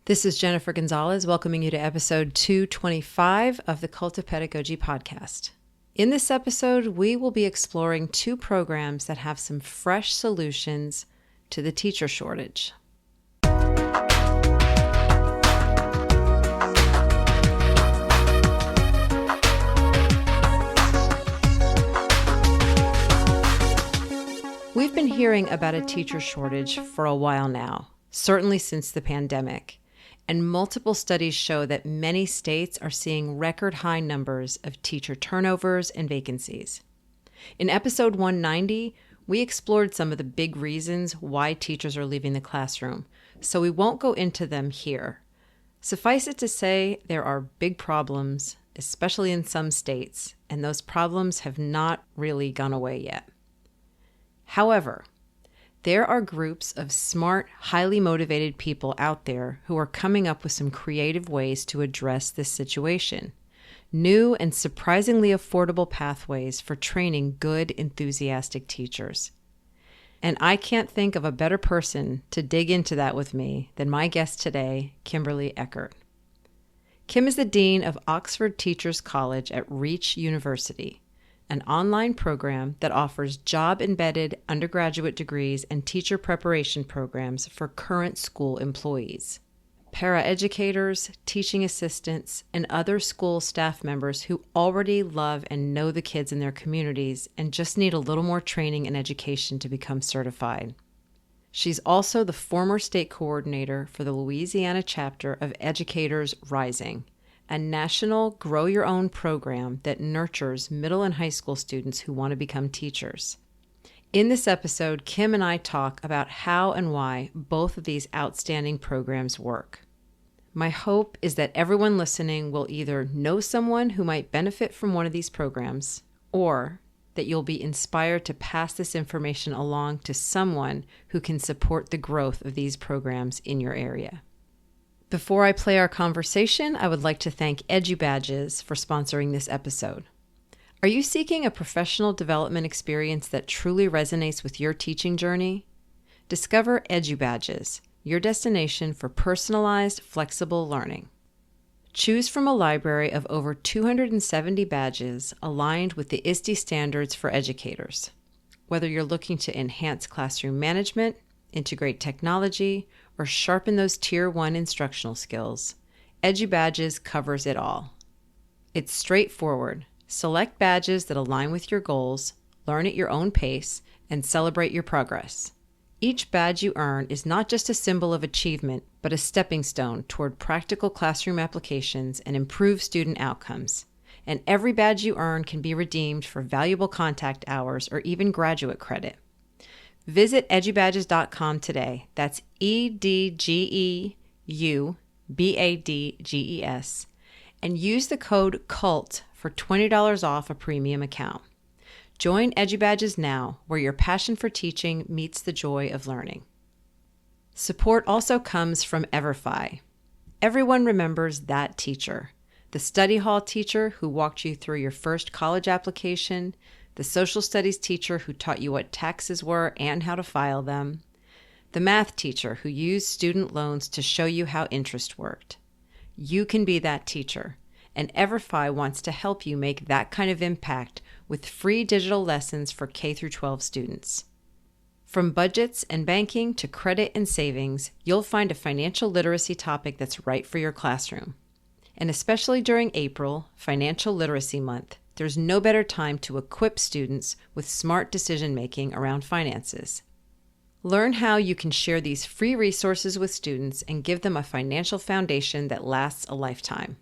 This is Jennifer Gonzalez welcoming you to episode 225 of the Cult of Pedagogy podcast. In this episode, we will be exploring two programs that have some fresh solutions to the teacher shortage. We've been hearing about a teacher shortage for a while now, certainly since the pandemic. And multiple studies show that many states are seeing record high numbers of teacher turnovers and vacancies. In episode 190, we explored some of the big reasons why teachers are leaving the classroom, so we won't go into them here. Suffice it to say, there are big problems, especially in some states, and those problems have not really gone away yet. However, there are groups of smart, highly motivated people out there who are coming up with some creative ways to address this situation. New and surprisingly affordable pathways for training good, enthusiastic teachers. And I can't think of a better person to dig into that with me than my guest today, Kimberly Eckert. Kim is the Dean of Oxford Teachers College at Reach University, an online program that offers job-embedded undergraduate degrees and teacher preparation programs for current school employees, paraeducators, teaching assistants, and other school staff members who already love and know the kids in their communities and just need a little more training and education to become certified. She's also the former state coordinator for the Louisiana chapter of Educators Rising, a national grow-your-own program that nurtures middle and high school students who want to become teachers. In this episode, Kim and I talk about how and why both of these outstanding programs work. My hope is that everyone listening will either know someone who might benefit from one of these programs, or that you'll be inspired to pass this information along to someone who can support the growth of these programs in your area. Before I play our conversation, I would like to thank EduBadges for sponsoring this episode. Are you seeking a professional development experience that truly resonates with your teaching journey? Discover EduBadges, your destination for personalized, flexible learning. Choose from a library of over 270 badges aligned with the ISTE standards for educators. Whether you're looking to enhance classroom management, integrate technology, or sharpen those Tier 1 instructional skills, EduBadges covers it all. It's straightforward. Select badges that align with your goals, learn at your own pace, and celebrate your progress. Each badge you earn is not just a symbol of achievement, but a stepping stone toward practical classroom applications and improved student outcomes. And every badge you earn can be redeemed for valuable contact hours or even graduate credit. Visit edubadges.com today. That's EDGEUBADGES. And use the code CULT for $20 off a premium account. Join EduBadges now, where your passion for teaching meets the joy of learning. Support also comes from Everfi. Everyone remembers that teacher, the study hall teacher who walked you through your first college application, the social studies teacher who taught you what taxes were and how to file them, the math teacher who used student loans to show you how interest worked. You can be that teacher, and Everfi wants to help you make that kind of impact with free digital lessons for K-12 students. From budgets and banking to credit and savings, you'll find a financial literacy topic that's right for your classroom. And especially during April, Financial Literacy Month, there's no better time to equip students with smart decision-making around finances. Learn how you can share these free resources with students and give them a financial foundation that lasts a lifetime.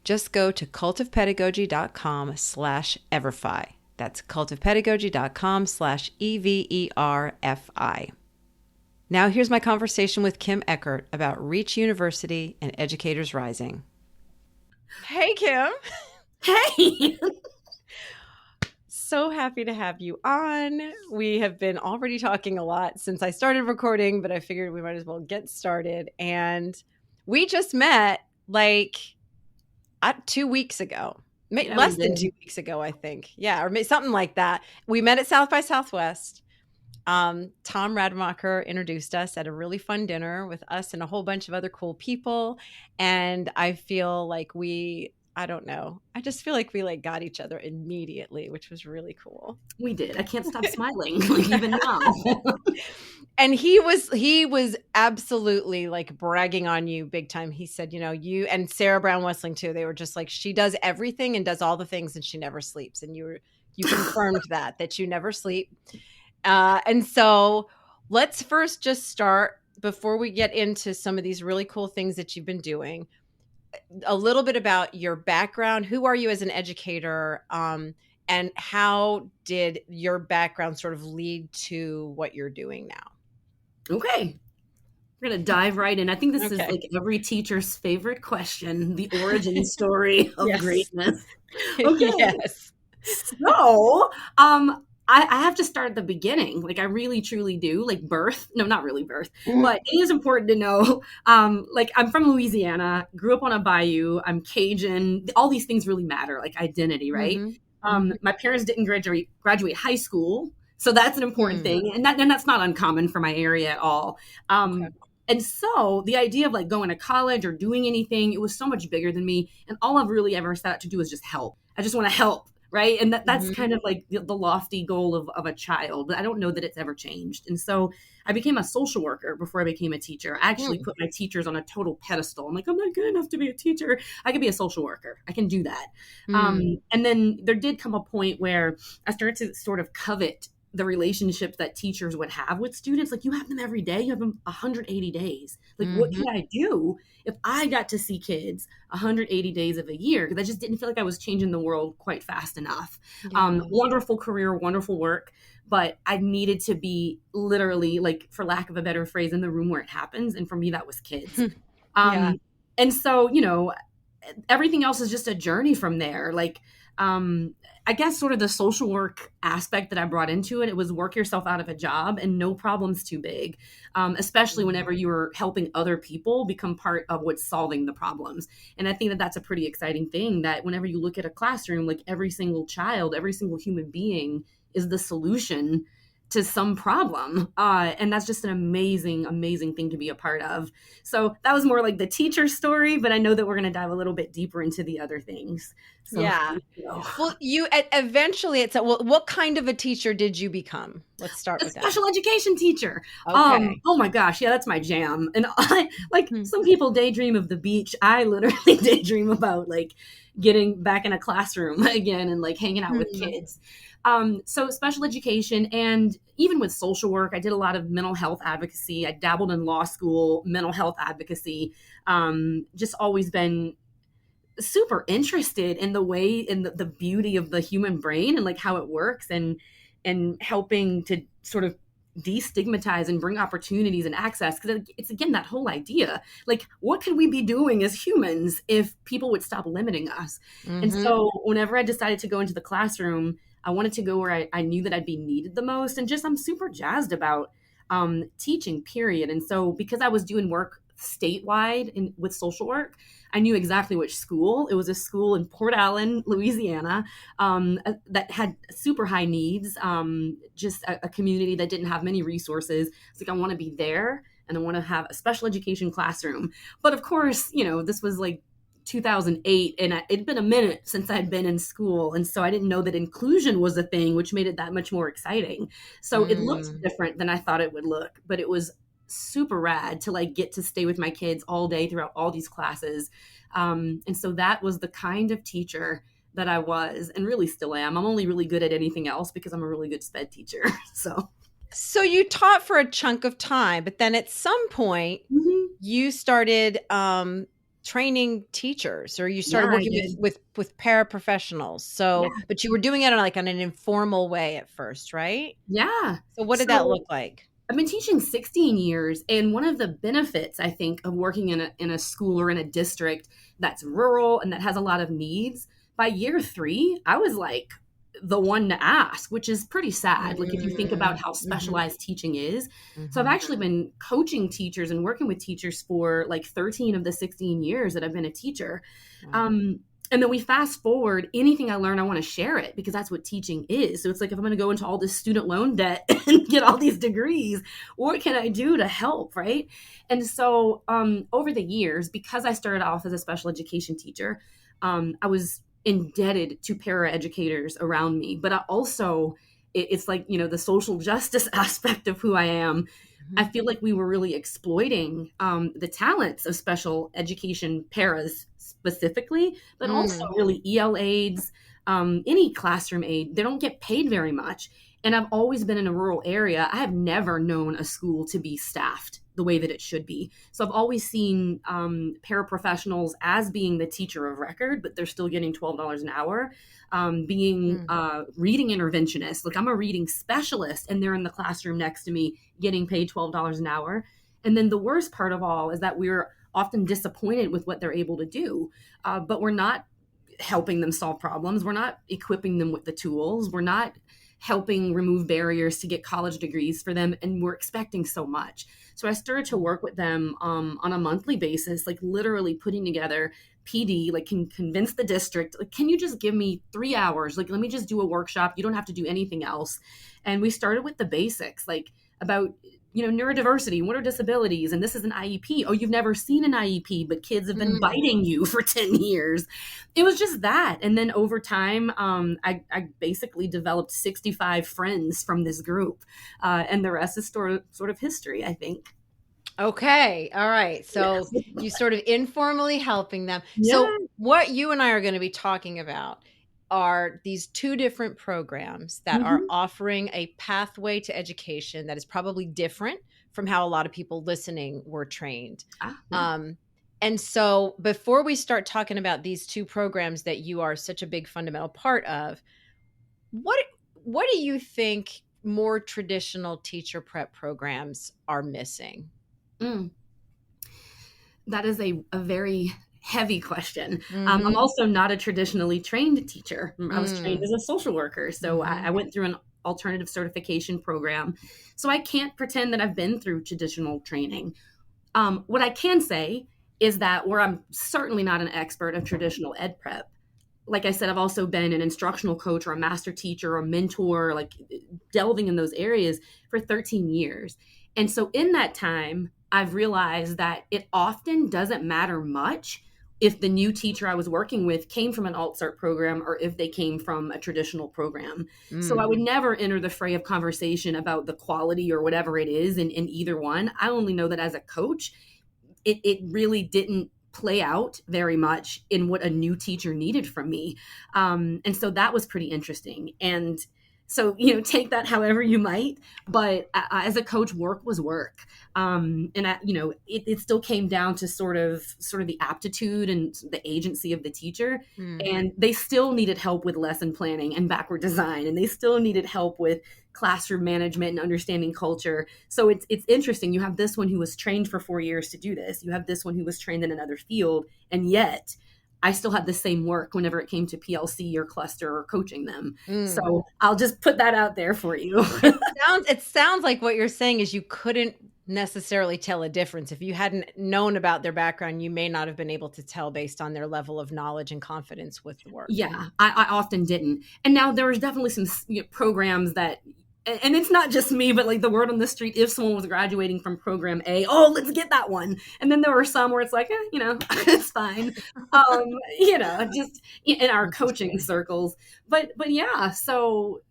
Just go to cultofpedagogy.com/Everfi. That's cultofpedagogy.com/EVERFI. Now here's my conversation with Kim Eckert about Reach University and Educators Rising. Hey, Kim. Hey. So happy to have you on. We have been already talking a lot since I started recording, but I figured we might as well get started. And we just met like 2 weeks ago, less than 2 weeks ago, I think. Yeah, or something like that. We met at South by Southwest. Tom Rademacher introduced us at a really fun dinner with us and a whole bunch of other cool people. And I feel like I don't know. I just feel like we like got each other immediately, which was really cool. We did. I can't stop smiling, even now. And he was absolutely like bragging on you big time. He said, you and Sarah Brown Wessling too. They were just like, she does everything and does all the things and she never sleeps. And you confirmed that you never sleep. And so let's first just start, before we get into some of these really cool things that you've been doing, a little bit about your background. Who are you as an educator? And how did your background sort of lead to what you're doing now? Okay. We're going to dive right in. I think this is like every teacher's favorite question, the origin story of greatness. Okay. Yes. So, I have to start at the beginning. Like I really truly do, like birth. No, not really birth, but it is important to know. Like I'm from Louisiana, grew up on a bayou. I'm Cajun. All these things really matter, like identity, right? My parents didn't graduate high school. So that's an important thing. And that's not uncommon for my area at all. And so the idea of like going to college or doing anything, it was so much bigger than me. And all I've really ever set out to do is just help. I just want to help. Right. And that's kind of like the lofty goal of a child. But I don't know that it's ever changed. And so I became a social worker before I became a teacher. I actually put my teachers on a total pedestal. I'm like, I'm not good enough to be a teacher. I could be a social worker. I can do that. And then there did come a point where I started to sort of covet the relationships that teachers would have with students. Like you have them every day, you have them 180 days. Like what could I do if I got to see kids 180 days of a year? Because I just didn't feel like I was changing the world quite fast enough. Wonderful career, wonderful work, but I needed to be literally, like, for lack of a better phrase, in the room where it happens. And for me, that was kids. And so, everything else is just a journey from there. Like, I guess sort of the social work aspect that I brought into it, it was work yourself out of a job and no problem's too big, especially whenever you were helping other people become part of what's solving the problems. And I think that that's a pretty exciting thing, that whenever you look at a classroom, like every single child, every single human being is the solution to some problem. And that's just an amazing, amazing thing to be a part of. So that was more like the teacher story, but I know that we're going to dive a little bit deeper into the other things. So, Well, you eventually, what kind of a teacher did you become? Let's start with that. Special education teacher. Okay. Oh my gosh. Yeah, that's my jam. And I, like some people daydream of the beach. I literally daydream about like getting back in a classroom again and like hanging out with kids. So special education, and even with social work, I did a lot of mental health advocacy. I dabbled in law school, mental health advocacy, just always been super interested in the way, in the beauty of the human brain and like how it works, and helping to sort of destigmatize and bring opportunities and access. Because it's, again, that whole idea, like, what could we be doing as humans if people would stop limiting us? And so whenever I decided to go into the classroom, I wanted to go where I knew that I'd be needed the most. And just, I'm super jazzed about teaching, period. And so because I was doing work statewide with social work, I knew exactly which school. It was a school in Port Allen, Louisiana, that had super high needs, just a community that didn't have many resources. It's like, I want to be there and I want to have a special education classroom. But of course, this was like 2008, and it'd been a minute since I'd been in school. And so I didn't know that inclusion was a thing, which made it that much more exciting. So it looked different than I thought it would look, but it was super rad to like get to stay with my kids all day throughout all these classes. And so that was the kind of teacher that I was, and really still am. I'm only really good at anything else because I'm a really good SPED teacher. So you taught for a chunk of time, but then at some point you started training teachers, or you started working with paraprofessionals. So, but you were doing it on an informal way at first, right? Yeah. So what did that look like? I've been teaching 16 years. And one of the benefits, I think, of working in a school or in a district that's rural and that has a lot of needs, by year 3, I was like the one to ask, which is pretty sad. Like if you think about how specialized teaching is. So I've actually been coaching teachers and working with teachers for like 13 of the 16 years that I've been a teacher. And then we fast forward, anything I learn, I want to share it because that's what teaching is. So it's like, if I'm going to go into all this student loan debt and get all these degrees, what can I do to help? Right. And so over the years, because I started off as a special education teacher, I was indebted to paraeducators around me. But I also, it's like, the social justice aspect of who I am. I feel like we were really exploiting the talents of special education paras specifically, but also really EL aides, any classroom aide. They don't get paid very much. And I've always been in a rural area. I have never known a school to be staffed the way that it should be. So I've always seen paraprofessionals as being the teacher of record, but they're still getting $12 an hour. Being reading interventionists. Like, I'm a reading specialist and they're in the classroom next to me getting paid $12 an hour. And then the worst part of all is that we're often disappointed with what they're able to do, but we're not helping them solve problems. We're not equipping them with the tools. We're not helping remove barriers to get college degrees for them. And we're expecting so much. So I started to work with them on a monthly basis, like literally putting together PD, like, can convince the district, like, can you just give me 3 hours? Like, let me just do a workshop. You don't have to do anything else. And we started with the basics, like about, neurodiversity, what are disabilities? And this is an IEP. Oh, you've never seen an IEP, but kids have been biting you for 10 years. It was just that. And then over time, I basically developed 65 friends from this group. And the rest is sort of history, I think. Okay. All right. So you sort of informally helping them. Yeah. So what you and I are going to be talking about are these two different programs that are offering a pathway to education that is probably different from how a lot of people listening were trained. And so before we start talking about these two programs that you are such a big fundamental part of, what do you think more traditional teacher prep programs are missing? That is a very heavy question. I'm also not a traditionally trained teacher. I was trained as a social worker. So I went through an alternative certification program. So I can't pretend that I've been through traditional training. What I can say is that where I'm certainly not an expert of traditional ed prep, like I said, I've also been an instructional coach or a master teacher or a mentor, like delving in those areas for 13 years. And so in that time, I've realized that it often doesn't matter much if the new teacher I was working with came from an alt-cert program or if they came from a traditional program. So I would never enter the fray of conversation about the quality or whatever it is in either one. I only know that as a coach, it really didn't play out very much in what a new teacher needed from me. And so that was pretty interesting. And so, take that however you might, but as a coach, work was work. It still came down to sort of the aptitude and the agency of the teacher. And they still needed help with lesson planning and backward design. And they still needed help with classroom management and understanding culture. So it's interesting. You have this one who was trained for 4 years to do this. You have this one who was trained in another field. And yet I still had the same work whenever it came to PLC or cluster or coaching them. So I'll just put that out there for you. It sounds like what you're saying is you couldn't necessarily tell a difference. If you hadn't known about their background, you may not have been able to tell based on their level of knowledge and confidence with the work. Yeah, I often didn't. And now there was definitely some programs that, and it's not just me, but like the word on the street, if someone was graduating from program A, oh, let's get that one. And then there were some where it's like, it's fine. Just in our coaching circles. But yeah, so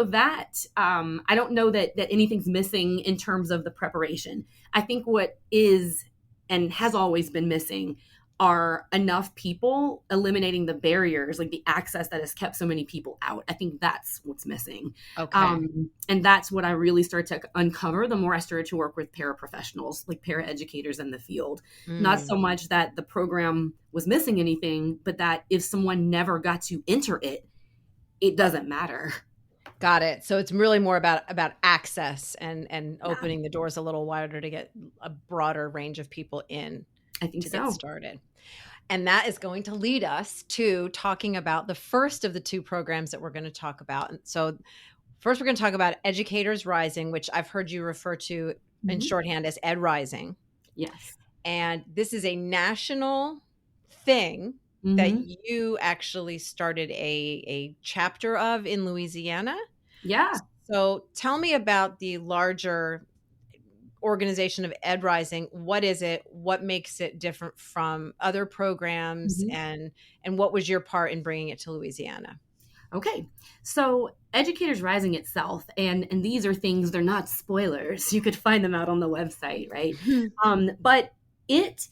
that I don't know that anything's missing in terms of the preparation. I think what is and has always been missing are enough people eliminating the barriers, like the access that has kept so many people out. I think that's what's missing. Okay. And that's what I really started to uncover the more I started to work with paraprofessionals, like paraeducators in the field. Not so much that the program was missing anything, but that if someone never got to enter it, it doesn't matter. Got it. So it's really more about access and opening the doors a little wider to get a broader range of people in. I think to so. Get started. And that is going to lead us to talking about the first of the two programs that we're going to talk about. And so first we're going to talk about Educators Rising, which I've heard you refer to in shorthand as Ed Rising. Yes. And this is a national thing that Hmm. you actually started a chapter of in Louisiana. Yeah. So tell me about the larger organization of Ed Rising. What is it? What makes it different from other programs? Mhm. And what was your part in bringing it to Louisiana? Okay. So Educators Rising itself, and these are things, they're not spoilers. You could find them out on the website, right? But it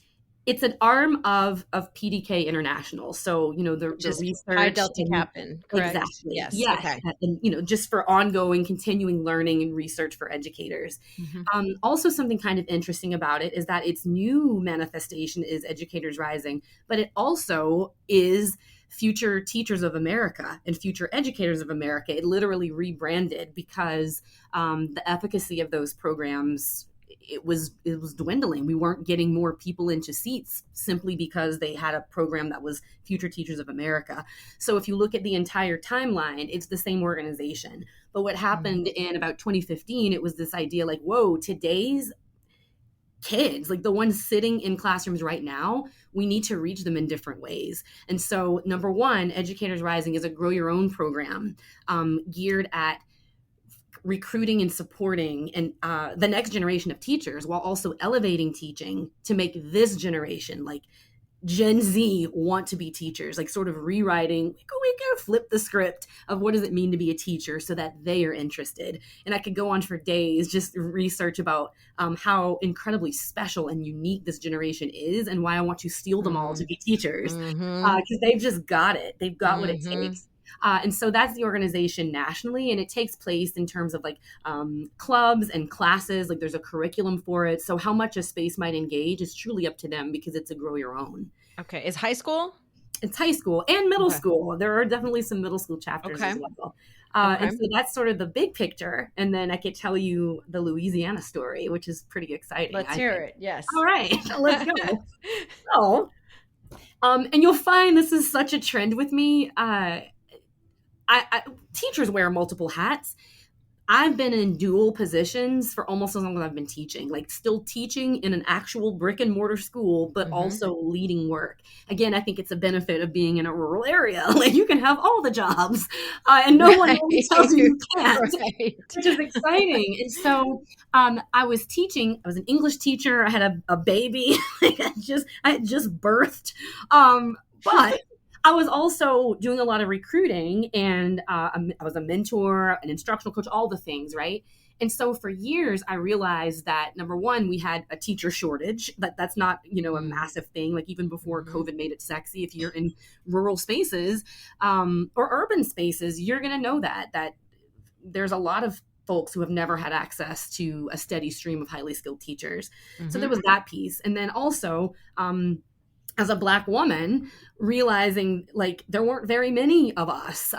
it's an arm of PDK International. So, Which the is Pi research Delta and Kappan, correct? exactly. Yes. Yes. Okay. And just for ongoing, continuing learning and research for educators. Mhm. Also, something kind of interesting about it is that its new manifestation is Educators Rising, but it also is Future Teachers of America and Future Educators of America. It literally rebranded because the efficacy of those programs, it was dwindling. We weren't getting more people into seats simply because they had a program that was Future Teachers of America. So if you look at the entire timeline, it's the same organization. But what happened in about 2015, it was this idea like, whoa, today's kids, like the ones sitting in classrooms right now, we need to reach them in different ways. And so, number one, Educators Rising is a grow your own program geared at recruiting and supporting and the next generation of teachers while also elevating teaching to make this generation, like Gen Z, want to be teachers, like sort of rewriting, we can flip the script of what does it mean to be a teacher so that they are interested. And I could go on for days just research about how incredibly special and unique this generation is and why I want to steal them all to be teachers Mhm. because they've just got it. They've got what it Mhm. takes. And so that's the organization nationally, and it takes place in terms of like clubs and classes. Like there's a curriculum for it. So how much a space might engage is truly up to them because it's a grow your own. Okay. Is high school? It's high school and middle Okay. school. There are definitely some middle school chapters Okay. as well. Okay. And so that's sort of the big picture. And then I could tell you the Louisiana story, which is pretty exciting, Let's I hear think. it. Yes. All right, let's go. So, and you'll find this is such a trend with me. Teachers wear multiple hats. I've been in dual positions for almost as long as I've been teaching, like still teaching in an actual brick and mortar school, but Mhm. also leading work. Again, I think it's a benefit of being in a rural area. Like you can have all the jobs, and no one Right. really tells you you can't, Right. which is exciting. And so I was teaching. I was an English teacher. I had a baby. Like I had just birthed, but I was also doing a lot of recruiting, and I was a mentor, an instructional coach, all the things, right? And so for years, I realized that number one, we had a teacher shortage. That's not a massive thing. Like even before Mhm. COVID made it sexy, if you're in rural spaces or urban spaces, you're going to know that there's a lot of folks who have never had access to a steady stream of highly skilled teachers. So there Mhm. was that piece, and then also as a Black woman, realizing like there weren't very many of us.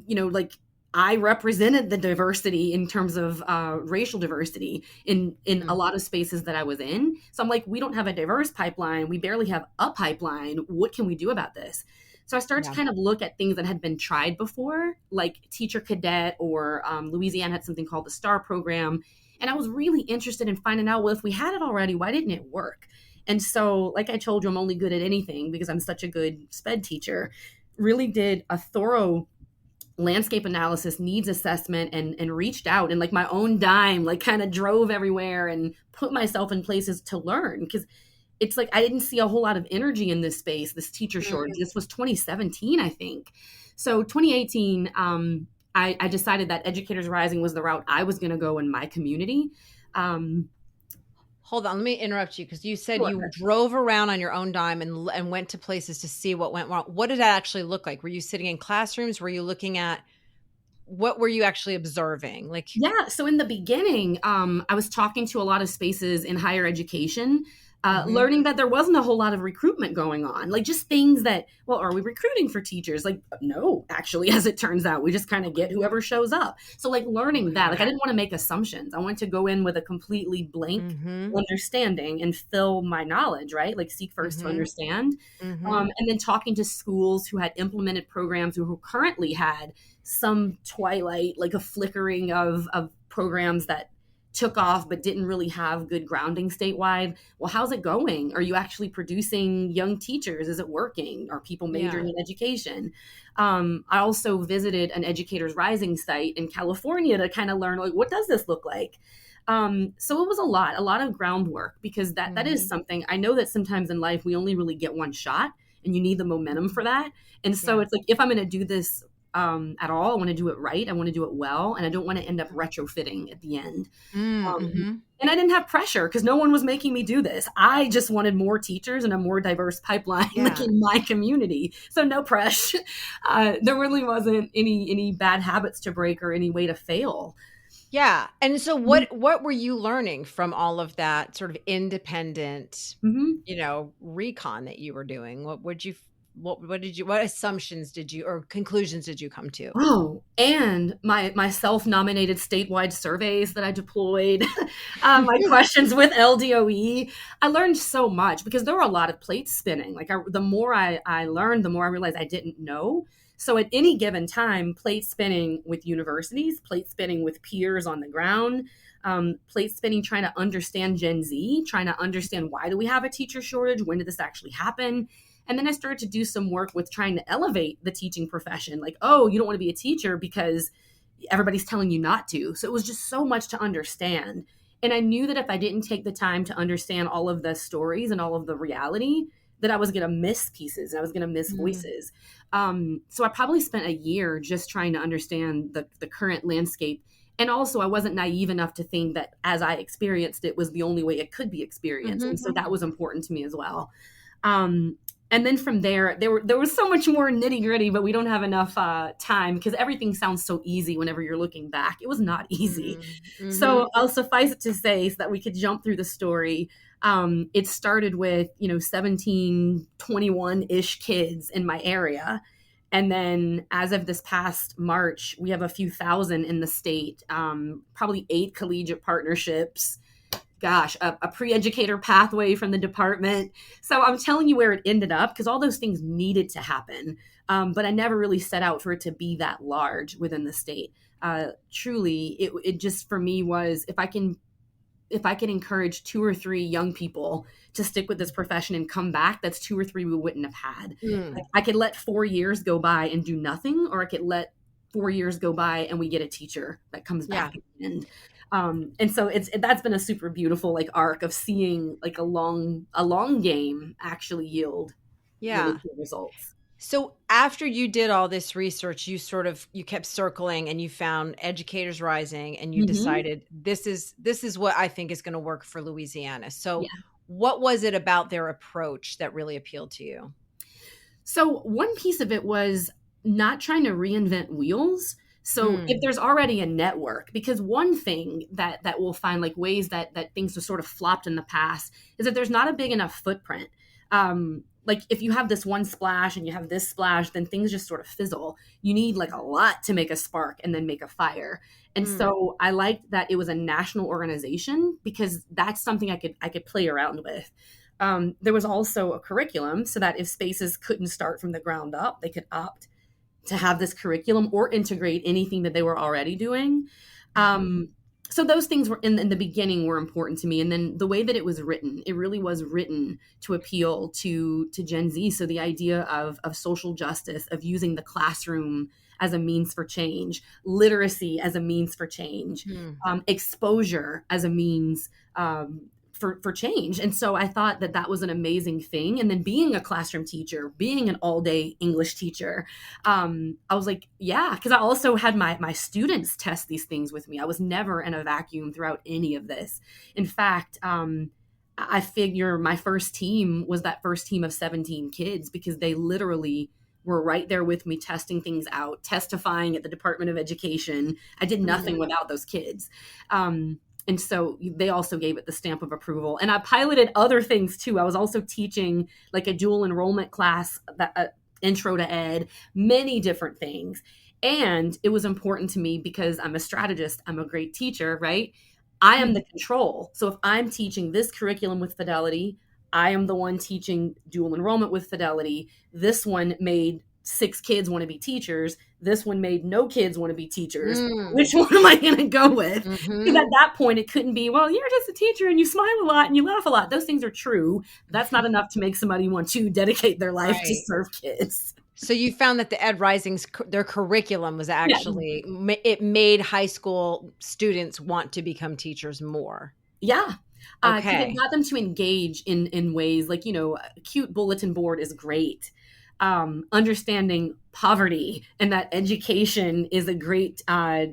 Like I represented the diversity in terms of racial diversity in a Mhm. lot of spaces that I was in. So I'm like, we don't have a diverse pipeline. We barely have a pipeline. What can we do about this? So I started to Yeah. kind of look at things that had been tried before, like Teacher Cadet, or Louisiana had something called the STAR program. And I was really interested in finding out, well, if we had it already, why didn't it work? And so, like I told you, I'm only good at anything because I'm such a good SPED teacher. Really did a thorough landscape analysis, needs assessment, and reached out and like my own dime, like kind of drove everywhere and put myself in places to learn because it's like I didn't see a whole lot of energy in this space, this teacher shortage. This was 2017, I think. So 2018, I decided that Educators Rising was the route I was going to go in my community. Um, Hold on, let me interrupt you because you said you sure. drove around on your own dime and went to places to see what went wrong. What did that actually look like? Were you sitting in classrooms? Were you looking at what were you actually observing? Like, Yeah. So in the beginning, I was talking to a lot of spaces in higher education, mhm. learning that there wasn't a whole lot of recruitment going on. Like just things that, well, are we recruiting for teachers? Like, no, actually, as it turns out, we just kind of get whoever shows up. So like learning that, like I Okay. didn't want to make assumptions. I wanted to go in with a completely blank Mhm. understanding and fill my knowledge, right? Like seek first to Mhm. understand. Mhm. And then talking to schools who had implemented programs or who currently had some twilight, like a flickering of programs that took off but didn't really have good grounding statewide. Well, how's it going? Are you actually producing young teachers? Is it working? Are people majoring Yeah. in education? I also visited an Educators Rising site in California to kind of learn, like, what does this look like? So it was a lot of groundwork, because that is Hmm. something I know that sometimes in life we only really get one shot, and you need the momentum for that. And so Yeah. it's like, if I'm going to do this at all, I want to do it right. I want to do it well, and I don't want to end up retrofitting at the end. Mm-hmm. And I didn't have pressure because no one was making me do this. I just wanted more teachers and a more diverse pipeline, like, Yeah. in my community. So no pressure. There really wasn't any bad habits to break or any way to fail. Yeah. And so Mhm. what were you learning from all of that sort of independent, Mhm. recon that you were doing? What assumptions did you or conclusions did you come to? Oh, and my self-nominated statewide surveys that I deployed, my questions with LDOE. I learned so much because there were a lot of plates spinning. Like, the more I learned, the more I realized I didn't know. So at any given time, plate spinning with universities, plate spinning with peers on the ground, plate spinning trying to understand Gen Z, trying to understand, why do we have a teacher shortage? When did this actually happen? And then I started to do some work with trying to elevate the teaching profession. Like, oh, you don't want to be a teacher because everybody's telling you not to. So it was just so much to understand. And I knew that if I didn't take the time to understand all of the stories and all of the reality, that I was going to miss pieces and I was going to miss Mm, voices. So I probably spent a year just trying to understand the current landscape. And also, I wasn't naive enough to think that as I experienced it was the only way it could be experienced. And mhm. so that was important to me as well. Um, and then from there was so much more nitty gritty, but we don't have enough time because everything sounds so easy whenever you're looking back. It was not easy. Mm, mhm. So I'll suffice it to say, so that we could jump through the story. It started with 17, 21-ish kids in my area. And then as of this past March, we have a few thousand in the state, probably 8 collegiate partnerships, gosh, a pre-educator pathway from the department. So I'm telling you where it ended up, because all those things needed to happen. But I never really set out for it to be that large within the state. Truly, it just for me was, if I can encourage 2 or 3 young people to stick with this profession and come back, that's 2 or 3 we wouldn't have had. Like, Mm. I could let 4 years go by and do nothing, or I could let 4 years go by and we get a teacher that comes Yeah. back at the end. And so that's been a super beautiful, like, arc of seeing, like, a long game actually yield really Yeah. good results. So after you did all this research, you kept circling and you found Educators Rising and you Hmm. decided this is what I think is going to work for Louisiana. So Yeah. what was it about their approach that really appealed to you? So one piece of it was not trying to reinvent wheels. So if Mm, there's already a network, because one thing that we'll find, like, ways that things have sort of flopped in the past, is that there's not a big enough footprint. Like, if you have this one splash and you have this splash, then things just sort of fizzle. You need, like, a lot to make a spark and then make a fire. And mm, so I liked that it was a national organization, because that's something I could play around with. There was also a curriculum, so that if spaces couldn't start from the ground up, they could opt to have this curriculum or integrate anything that they were already doing. mhm. Um, so those things were in the beginning were important to me, and then the way that it was written, it really was written to appeal to Gen Z. So the idea of social justice, of using the classroom as a means for change, literacy as a means for change, Mm. exposure as a means, for change. And so I thought that that was an amazing thing. And then being a classroom teacher, being an all day English teacher, I was like, yeah, because I also had my students test these things with me. I was never in a vacuum throughout any of this. In fact, I figure my first team was that first team of 17 kids, because they literally were right there with me, testing things out, testifying at the Department of Education. I did nothing Mm. without those kids. And so they also gave it the stamp of approval. And I piloted other things too. I was also teaching, like, a dual enrollment class, that intro to ed, many different things. And it was important to me because I'm a strategist, I'm a great teacher, right? I am the control. So if I'm teaching this curriculum with Fidelity, I am the one teaching dual enrollment with Fidelity. This one made 6 kids want to be teachers. This one made no kids want to be teachers. Mm. Which one am I going to go with? Mm-hmm. Because at that point, it couldn't be, well, you're just a teacher and you smile a lot and you laugh a lot. Those things are true. That's not enough to make somebody want to dedicate their life to serve kids. So you found that the Ed Rising's, their curriculum was actually, it made high school students want to become teachers more. Yeah. Okay. It got them to engage in ways like, a cute bulletin board is great. Understanding poverty and that education is a great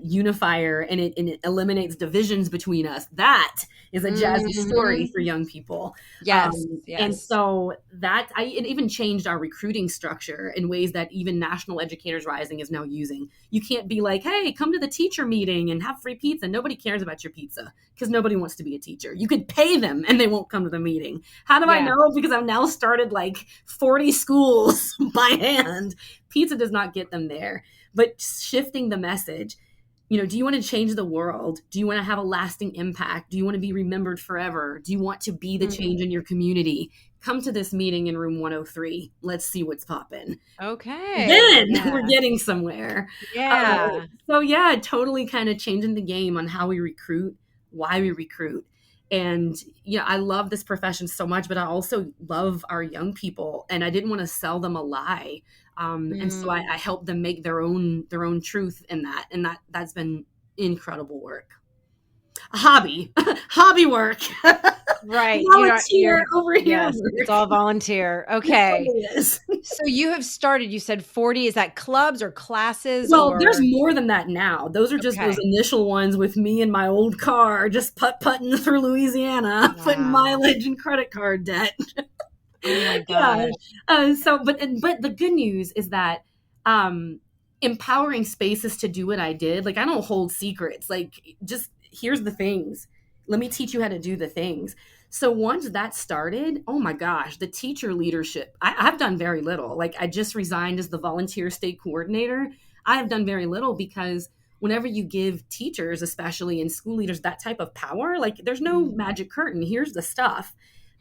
unifier, and it eliminates divisions between us. That is a jazzy story for young people. Yes. And so it even changed our recruiting structure in ways that even National Educators Rising is now using. You can't be like, hey, come to the teacher meeting and have free pizza. Nobody cares about your pizza because nobody wants to be a teacher. You could pay them and they won't come to the meeting. How do I know? Because I've now started like 40 schools by hand. Pizza does not get them there, but shifting the message. Do you want to change the world? Do you want to have a lasting impact? Do you want to be remembered forever? Do you want to be the change in your community? Come to this meeting in room 103. Let's see what's popping. Okay. Then we're getting somewhere. Yeah. Totally kind of changing the game on how we recruit, why we recruit. And, I love this profession so much, but I also love our young people, and I didn't want to sell them a lie. And so I helped them make their own truth in that. And that's been incredible work. Hobby work. Right. Volunteer over here. Yes, it's all volunteer. Okay. So you have started, you said 40, is that clubs or classes? Well, there's more than that now. Those are just those initial ones with me and my old car, just putt-putting through Louisiana, putting mileage and credit card debt. Oh my gosh. But the good news is that empowering spaces to do what I did, like I don't hold secrets. Like just here's the things. Let me teach you how to do the things. So once that started, oh my gosh, the teacher leadership, I've done very little. Like I just resigned as the volunteer state coordinator. I have done very little because whenever you give teachers, especially in school leaders, that type of power, like there's no magic curtain. Here's the stuff.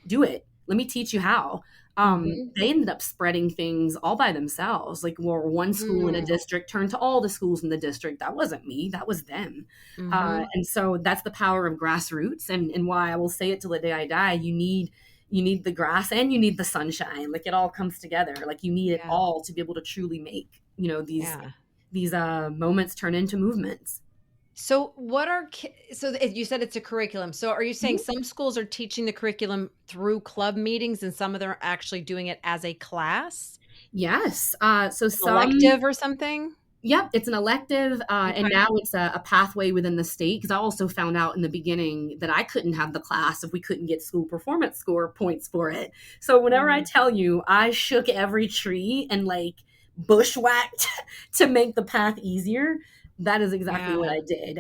Do it. Let me teach you how. They ended up spreading things all by themselves. Like one school in a district turned to all the schools in the district. That wasn't me. That was them. And so that's the power of grassroots, and why I will say it till the day I die. You need the grass and you need the sunshine. Like it all comes together. Like you need it all to be able to truly make, these moments turn into movements. So you said it's a curriculum. So are you saying some schools are teaching the curriculum through club meetings and some of them are actually doing it as a class? Yes. So some elective or something? Yep. It's an elective. And now it's a pathway within the state. Cause I also found out in the beginning that I couldn't have the class if we couldn't get school performance score points for it. So whenever I tell you, I shook every tree and like bushwhacked to make the path easier. That is exactly what I did.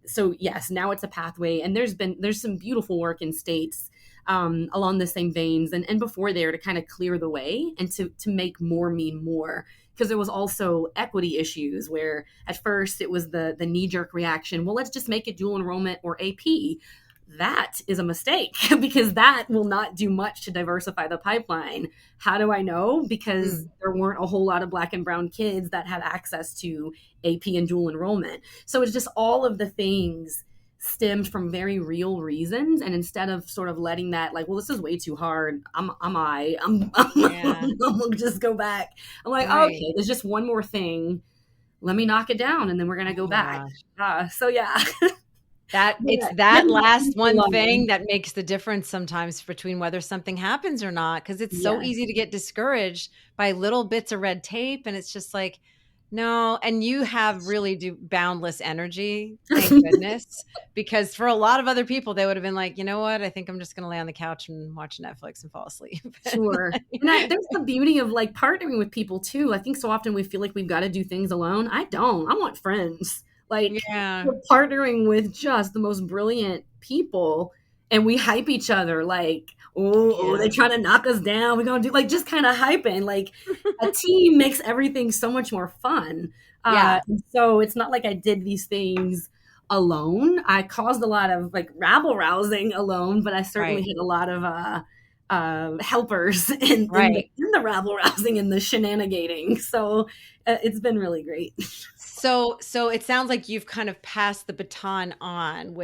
So yes, now it's a pathway, and there's some beautiful work in states along the same veins and before there to kind of clear the way and to make more mean more. Because there was also equity issues where at first it was the knee-jerk reaction, well, let's just make it dual enrollment or AP. That is a mistake because that will not do much to diversify the pipeline. How do I know? Because there weren't a whole lot of Black and brown kids that had access to AP and dual enrollment. So it's just all of the things stemmed from very real reasons. And instead of sort of letting that like, well, this is way too hard. I'm gonna just go back. I'm like, okay, there's just one more thing. Let me knock it down. And then we're going to go back. So yeah. It's that last one thing that makes the difference sometimes between whether something happens or not, because it's so easy to get discouraged by little bits of red tape, and it's just like, no. And you have really boundless energy, thank goodness, because for a lot of other people, they would have been like, you know what, I think I'm just going to lay on the couch and watch Netflix and fall asleep. Sure. And there's the beauty of like partnering with people too. I think so often we feel like we've got to do things alone. I don't. I want friends. Like we're partnering with just the most brilliant people, and we hype each other like, they're trying to knock us down. We're going to do like just kind of hyping. Like a team makes everything so much more fun. And so it's not like I did these things alone. I caused a lot of like rabble rousing alone, but I certainly had a lot of helpers in Right. the rabble rousing and the shenanigating. So it's been really great. So it sounds like you've kind of passed the baton on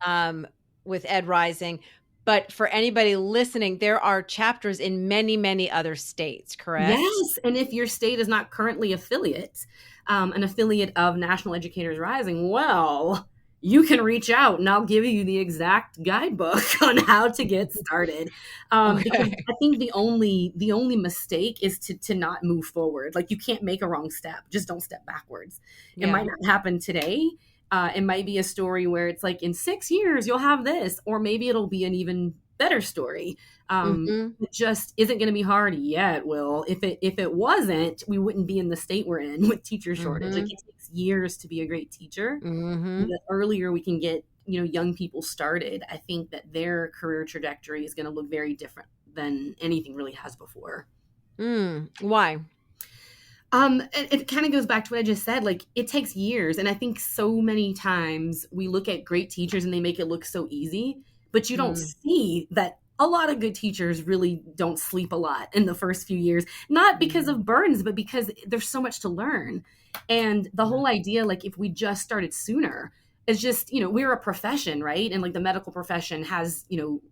um with Ed Rising, but for anybody listening, there are chapters in many, many other states, correct? Yes, and if your state is not currently an affiliate of National Educators Rising, well, you can reach out and I'll give you the exact guidebook on how to get started. Because Okay. I think the only mistake is to not move forward. Like you can't make a wrong step; just don't step backwards. It Yeah. might not happen today. It might be a story where it's like in 6 years you'll have this, or maybe it'll be an even better story. Mhm. It just isn't going to be hard. Yeah, it will. If it wasn't, we wouldn't be in the state we're in with teacher shortage. Like Mhm. it takes years to be a great teacher. And Mhm. the earlier we can get, young people started, I think that their career trajectory is going to look very different than anything really has before. Why? It kind of goes back to what I just said. Like it takes years, and I think so many times we look at great teachers and they make it look so easy, but you don't Mm. see that a lot of good teachers really don't sleep a lot in the first few years, not because Mhm. of burdens, but because there's so much to learn. And the Yeah. whole idea, like if we just started sooner, is just, we're a profession, right? And like the medical profession has,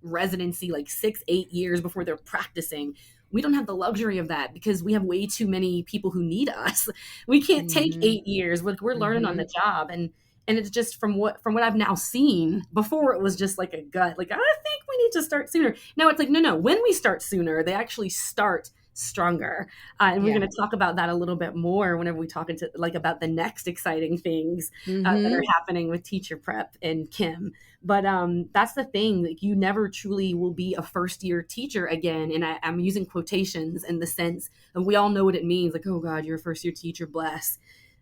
residency like 6, 8 years before they're practicing. We don't have the luxury of that because we have way too many people who need us. We can't take Mhm. 8 years. We're learning on Mhm. the job. And it's just from what I've now seen. Before it was just like a gut, like I think we need to start sooner. Now it's like no, when we start sooner, they actually start stronger. And we're Yeah. going to talk about that a little bit more whenever we talk into like about the next exciting things that are Mhm. happening with teacher prep and Kim. But that's the thing, like you never truly will be a first year teacher again. And I'm using quotations in the sense of we all know what it means, like, oh God, you're a first year teacher, bless.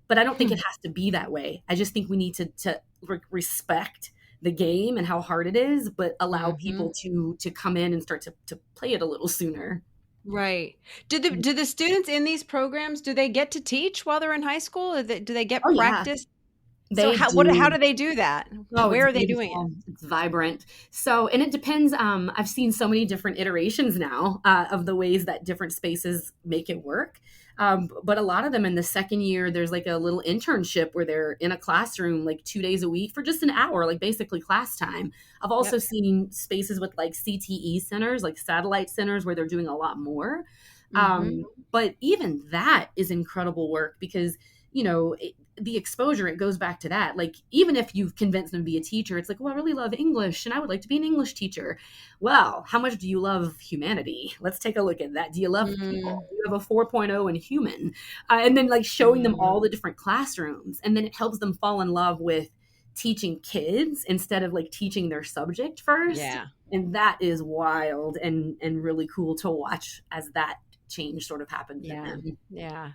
But I don't think it has to be that way. I just think we need to respect the game and how hard it is, but allow Mhm. people to come in and start to play it a little sooner. Right. Do the students in these programs, do they get to teach while they're in high school? Do they get Oh yeah, practice? So they how do. do they do that? Oh, it's Where are they doing it? beautiful. It's vibrant. So, and it depends. I've seen so many different iterations now of the ways that different spaces make it work. But a lot of them in the second year, there's like a little internship where they're in a classroom like 2 days a week for just an hour, like basically class time. I've also Yep. seen spaces with like CTE centers, like satellite centers, where they're doing a lot more. Mhm. But even that is incredible work because, the exposure, it goes back to that. Like even if you've convinced them to be a teacher, it's like, well, I really love English and I would like to be an English teacher. Well, how much do you love humanity? Let's take a look at that. Do you love people? Mm. Do you have a 4.0 in human? And then like showing them all Mm. the different classrooms, and then it helps them fall in love with teaching kids instead of like teaching their subject first. Yeah. And that is wild and really cool to watch as that change sort of happens in Yeah. them. Yeah.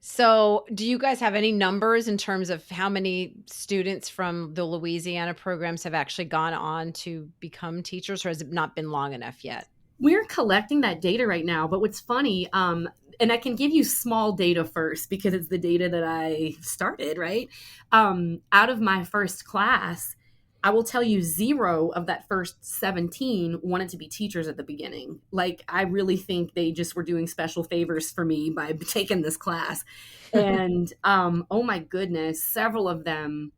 So, do you guys have any numbers in terms of how many students from the Louisiana programs have actually gone on to become teachers, or has it not been long enough yet? We're collecting that data right now, but what's funny, and I can give you small data first because it's the data that I started, right? Out of my first class, I will tell you 0 of that first 17 wanted to be teachers at the beginning. Like, I really think they just were doing special favors for me by taking this class. And oh my goodness, several of them,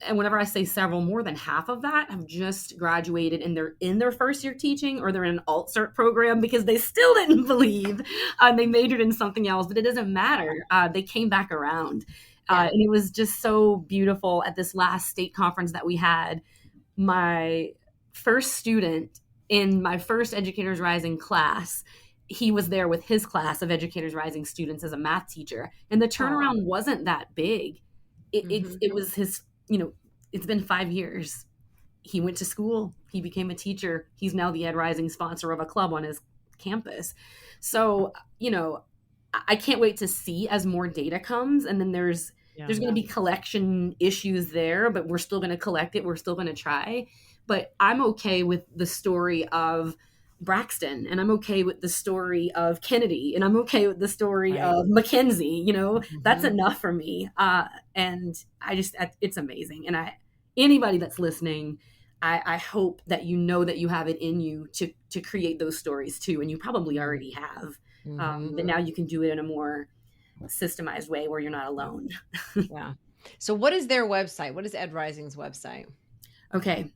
and whenever I say several, more than half of that have just graduated and they're in their first year teaching, or they're in an alt cert program because they still didn't believe. They majored in something else, but it doesn't matter. They came back around. Yeah. And it was just so beautiful at this last state conference that we had. My first student in my first Educators Rising class, he was there with his class of Educators Rising students as a math teacher. And the Oh. turnaround wasn't that big. It Mhm. was his, it's been 5 years. He went to school, he became a teacher. He's now the Ed Rising sponsor of a club on his campus. So, I can't wait to see as more data comes. And then Yeah. there's going to be collection issues there, but we're still going to collect it. We're still going to try. But I'm okay with the story of Braxton, and I'm okay with the story of Kennedy, and I'm okay with the story Right. of Mackenzie. That's Mhm. enough for me. And it's amazing. And anybody that's listening, I hope that you know that you have it in you to create those stories too, and you probably already have. But now you can do it in a more systemized way where you're not alone. Yeah. So what is their website? What is Ed Rising's website? Okay.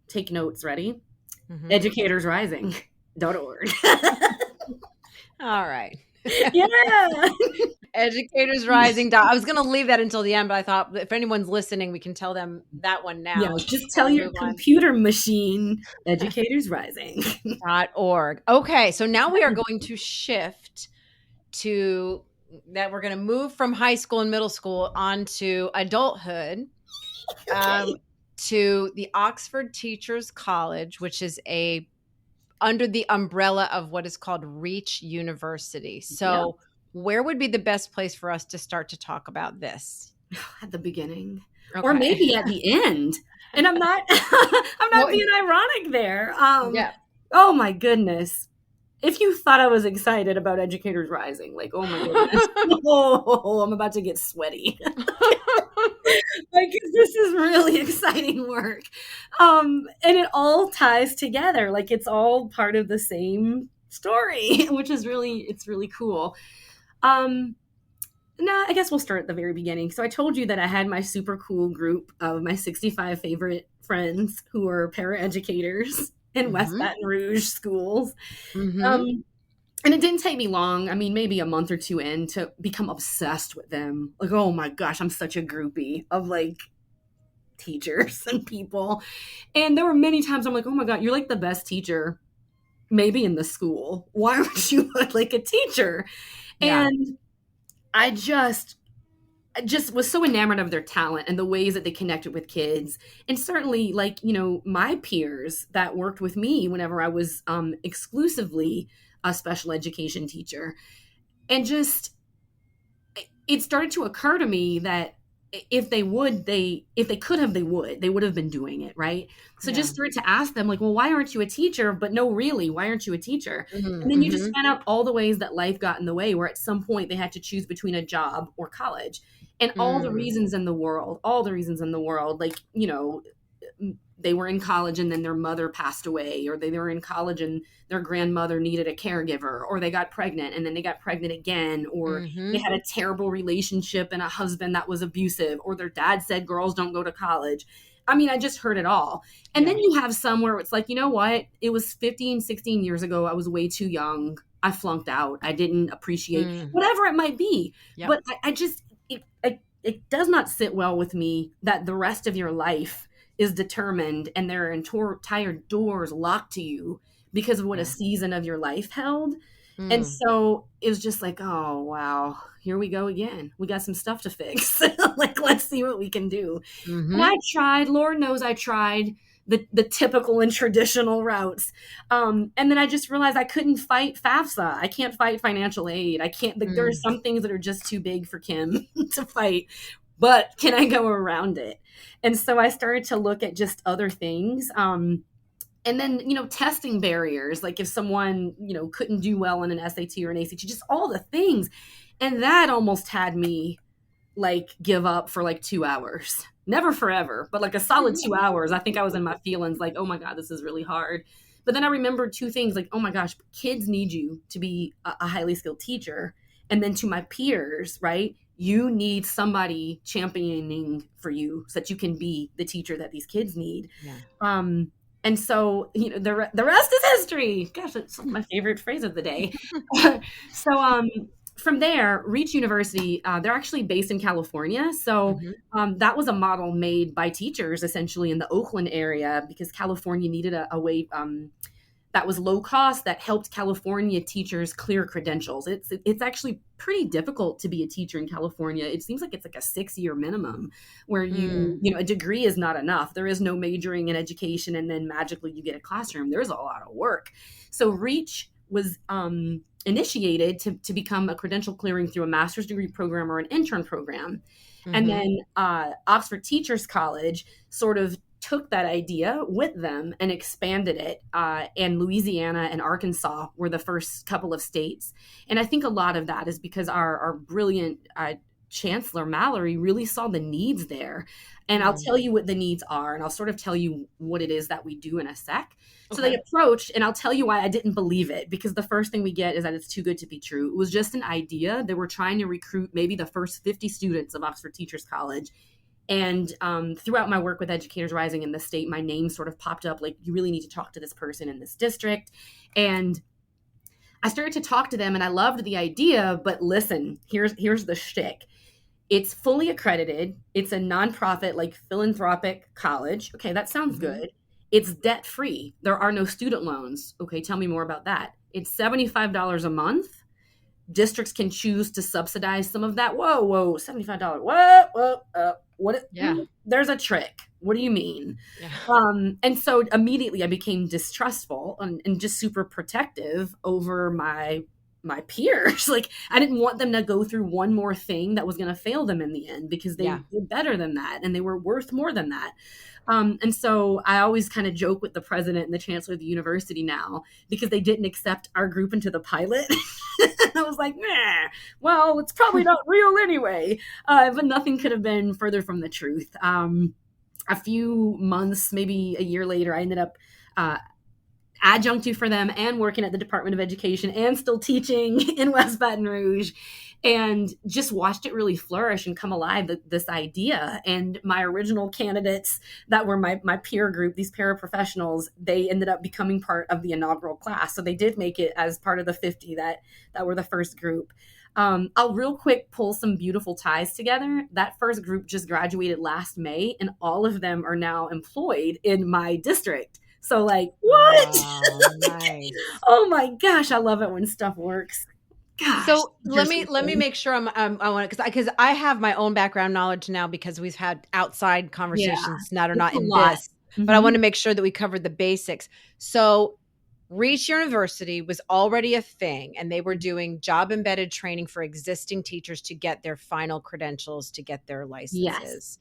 Take notes. Ready? Mm-hmm. Educatorsrising.org. All right. Yeah. Educators Rising. I was going to leave that until the end, but I thought if anyone's listening, we can tell them that one now. Yeah, just tell your computer machine educatorsrising.org. Okay, so now we are going to shift to that. We're going to move from high school and middle school onto adulthood. Okay. To the Oxford Teachers College, which is under the umbrella of what is called Reach University. So where would be the best place for us to start to talk about this? At the beginning. Okay. Or maybe at the end. And I'm not being ironic there. Oh my goodness. If you thought I was excited about Educators Rising, like, oh my goodness. I'm about to get sweaty. Like, this is really exciting work. And it all ties together. Like, it's all part of the same story, which is it's really cool. I guess we'll start at the very beginning. So I told you that I had my super cool group of my 65 favorite friends who were paraeducators in West Baton Rouge schools. And it didn't take me long. I mean, maybe a month or two in to become obsessed with them. Like, oh my gosh, I'm such a groupie of like teachers and people. And there were many times I'm like, oh my God, you're like the best teacher maybe in the school. Why aren't you like a teacher? Yeah. And I just was so enamored of their talent and the ways that they connected with kids. And certainly, like, my peers that worked with me whenever I was exclusively a special education teacher. And just, it started to occur to me that if they could have, they would have been doing it. Right. So just started to ask them like, well, why aren't you a teacher? But no, really, why aren't you a teacher? And then you just found out all the ways that life got in the way, where at some point they had to choose between a job or college, and all the reasons in the world, like, they were in college and then their mother passed away, or they were in college and their grandmother needed a caregiver, or they got pregnant and then they got pregnant again, or they had a terrible relationship and a husband that was abusive, or their dad said girls don't go to college. I mean, I just heard it all. And then you have some where it's like, you know what? It was 15, 16 years ago. I was way too young. I flunked out. I didn't appreciate whatever it might be. Yep. But I just, it does not sit well with me that the rest of your life is determined and there are entire doors locked to you because of what a season of your life held. And so it was just like, oh, wow, here we go again. We got some stuff to fix. Like, let's see what we can do. And I tried, Lord knows I tried the typical and traditional routes. And then I just realized I couldn't fight FAFSA. I can't fight financial aid. I can't, there are some things that are just too big for Kim to fight, but can I go around it? And so I started to look at just other things. And then, testing barriers, like if someone, couldn't do well in an SAT or an ACT, just all the things. And that almost had me like give up for like 2 hours, never forever, but like a solid 2 hours. I think I was in my feelings like, oh my God, this is really hard. But then I remembered two things like, oh my gosh, kids need you to be a highly skilled teacher. And then to my peers, right? You need somebody championing for you so that you can be the teacher that these kids need. Yeah. And so, the rest is history. Gosh, that's my favorite phrase of the day. So from there, Reach University, they're actually based in California. So that was a model made by teachers essentially in the Oakland area because California needed a way that was low cost, that helped California teachers clear credentials. It's actually pretty difficult to be a teacher in California. It seems like it's like a 6-year minimum where a degree is not enough. There is no majoring in education and then magically you get a classroom. There's a lot of work. So Reach was initiated to become a credential clearing through a master's degree program or an intern program. And then Oxford Teachers College sort of took that idea with them and expanded it. And Louisiana and Arkansas were the first couple of states. And I think a lot of that is because our brilliant Chancellor Mallory really saw the needs there. And I'll tell you what the needs are, and I'll sort of tell you what it is that we do in a sec. So they approached, and I'll tell you why I didn't believe it, because the first thing we get is that it's too good to be true. It was just an idea. They were trying to recruit maybe the first 50 students of Oxford Teachers College. And throughout my work with Educators Rising in the state, my name sort of popped up, like, you really need to talk to this person in this district. And I started to talk to them, and I loved the idea, but listen, here's the shtick. It's fully accredited. It's a nonprofit, like, philanthropic college. Okay, that sounds good. It's debt-free. There are no student loans. Okay, tell me more about that. It's $75 a month. Districts can choose to subsidize some of that. Whoa, $75. What? Yeah. There's a trick. What do you mean? Yeah. And so immediately I became distrustful and just super protective over my peers. Like, I didn't want them to go through one more thing that was going to fail them in the end, because they did better than that and they were worth more than that. And so I always kind of joke with the president and the chancellor of the university now, because they didn't accept our group into the pilot. I was like, nah, well, it's probably not real anyway. But nothing could have been further from the truth. A few months, maybe a year later, I ended up adjuncting for them and working at the Department of Education and still teaching in West Baton Rouge, and just watched it really flourish and come alive, this idea. And my original candidates that were my peer group, these paraprofessionals, they ended up becoming part of the inaugural class. So they did make it as part of the 50 that were the first group. I'll real quick pull some beautiful ties together. That first group just graduated last May, and all of them are now employed in my district. So, like, what? Wow, nice. Oh my gosh, I love it when stuff works. Gosh, so let me make sure I want to, because I have my own background knowledge now, because we've had outside conversations that are not in this, but I want to make sure that we covered the basics. So Reach University was already a thing, and they were doing job embedded training for existing teachers to get their final credentials, to get their licenses.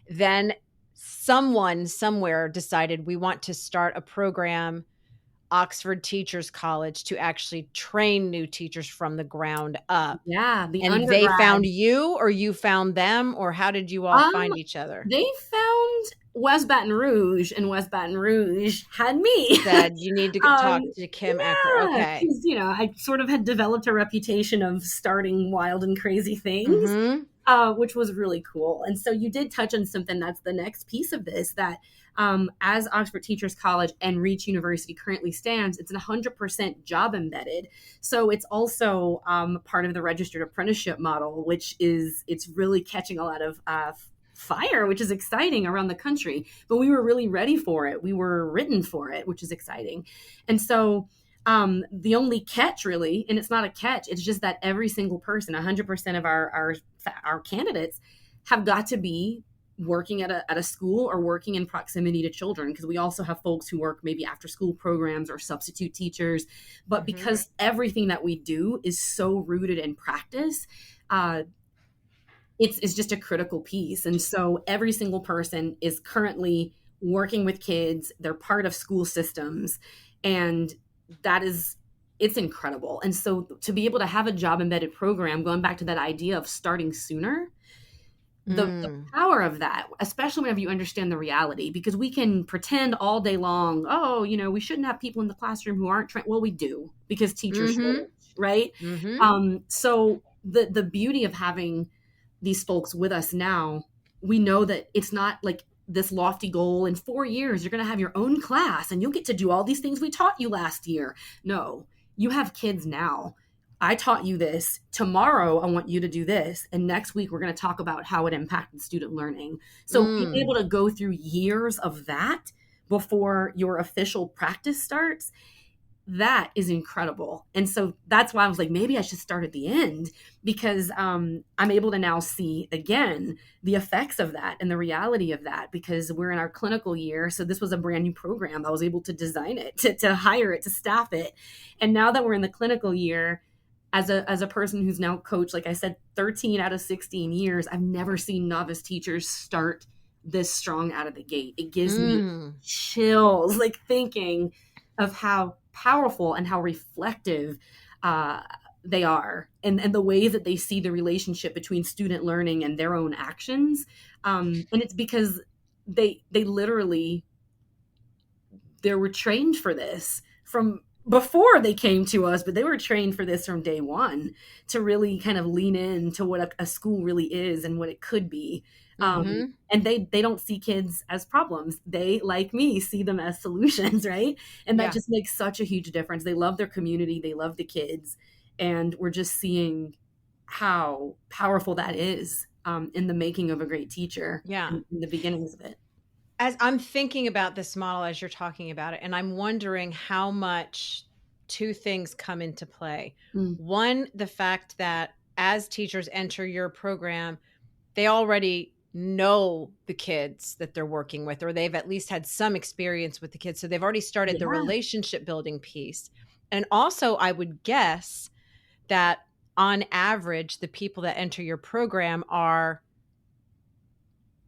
Then someone somewhere decided, we want to start a program, Oxford Teachers College, to actually train new teachers from the ground up. Yeah. And they found you, or you found them, or how did you all find each other? They found West Baton Rouge, and West Baton Rouge had me. Said, you need to talk to Kim Ecker. Okay. You know, I sort of had developed a reputation of starting wild and crazy things, which was really cool. And so you did touch on something that's the next piece of this, that as Oxford Teachers College and Reach University currently stands, it's 100% job embedded. So it's also part of the registered apprenticeship model, which it's really catching a lot of fire, which is exciting around the country. But we were really ready for it. We were written for it, which is exciting. And so the only catch, really, and it's not a catch, it's just that every single person, 100% of our candidates have got to be working at a school or working in proximity to children, because we also have folks who work maybe after school programs or substitute teachers. But because everything that we do is so rooted in practice, it's just a critical piece. And so every single person is currently working with kids. They're part of school systems, and it's incredible. And so to be able to have a job embedded program, going back to that idea of starting sooner, the power of that, especially whenever you understand the reality, because we can pretend all day long, oh, you know, we shouldn't have people in the classroom who aren't trained. Well, we do, because teachers shortage, right? So the beauty of having these folks with us now, we know that it's not like this lofty goal. In 4 years, you're going to have your own class and you'll get to do all these things we taught you last year. No, you have kids now. I taught you this. Tomorrow, I want you to do this. And next week, we're going to talk about how it impacted student learning. So being able to go through years of that before your official practice starts, that is incredible. And so that's why I was like, maybe I should start at the end, because I'm able to now see again the effects of that and the reality of that, because we're in our clinical year. So this was a brand new program. I was able to design it, to hire it, to staff it. And now that we're in the clinical year, as a person who's now coached, like I said, 13 out of 16 years, I've never seen novice teachers start this strong out of the gate. It gives me chills, like thinking of how powerful and how reflective they are, and the ways that they see the relationship between student learning and their own actions. And it's because they literally, they were trained for this from before they came to us, but they were trained for this from day one, to really kind of lean into what a school really is and what it could be. And they don't see kids as problems. They, like me, see them as solutions, right? And that just makes such a huge difference. They love their community, they love the kids, and we're just seeing how powerful that is, in the making of a great teacher. In the beginnings of it. As I'm thinking about this model as you're talking about it, and I'm wondering how much two things come into play. One, the fact that as teachers enter your program, they already know the kids that they're working with, or they've at least had some experience with the kids. So they've already started the relationship building piece. And also, I would guess that on average, the people that enter your program are